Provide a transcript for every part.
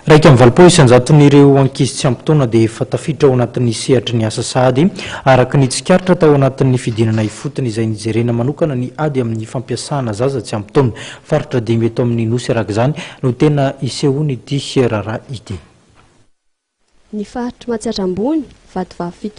Raika amin'ny valopolo isanjaton'ireo ankizy tsy ampy taona dia efa tafiditra ao anatin'ny sehatry ny asa sahady araka ny tsikaritra tao anatin'ny fidinana ifotony izay nijerena manokana ny ady amin'ny fampiasana zaza tsy ampy taona faritra dimy eto amin'ny nosy araka izany no tena isehony ity raharaha ity. Ny faritra Matsiatra Ambony, Vatovavy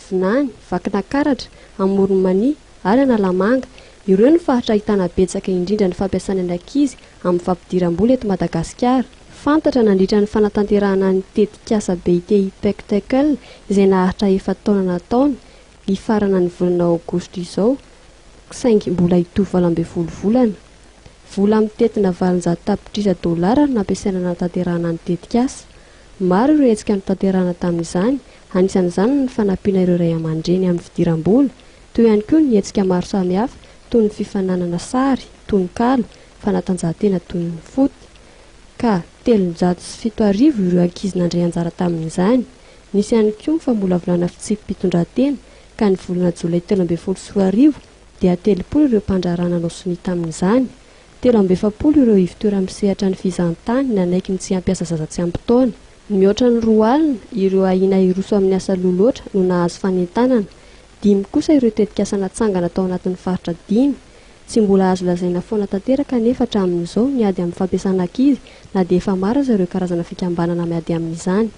Vakina Karatra, Amoronmania ary Analamanga ireo ny faritra ahitana betsaka indrindra ny fampiasana ny ankizy amin'ny fampidiram-bola eto Madagasikara. Fantatra nandritra ny fanatanterahana ny tetikasa BT Spectacle izay naharitra efa taona nataony ifarana ny volana Aogositra izao, saingy mbola hitovy 20 volana. Vola mitetina $700 nampiasaina natanterahana ny tetikasa. Maro ireo hetsika natanterahana tamin'izany, anisan'izany ny fanampiana ireo ray aman-dreny amin'ny fidiram-bola, toy ihany koa ny hetsika maro samihafa toy ny fifananana sary, tononkalo, fanatanjahantena toy ny foot. Ka 307,000 ireo ankizy nandray anjara tamin'izany. Nisy ihany koa ny famolavolana fitsipim-pitondran-tena ka ny volana Jolay 2014 dia 30 ireo mpandrarana nosony tamin'izany. 70 ireo ivitoera misehatra ny fizahantany nanaiky ny tsy hampiasa zaza tsy ampy taona. Mihoatra ny 2 alina ireo ahina iroso amin'ny asa loloatra no nahazo fanentanana. 5 kosa ireo tetikasa natsangana tao anatin'ny faritra 5. Tsy mbola azo lazaina foana tanteraka nefa hatramin'izao ny ady amin'ny fampiasana ankizy na dia efa maro aza ireo karazana fikambanana miady amin'izany.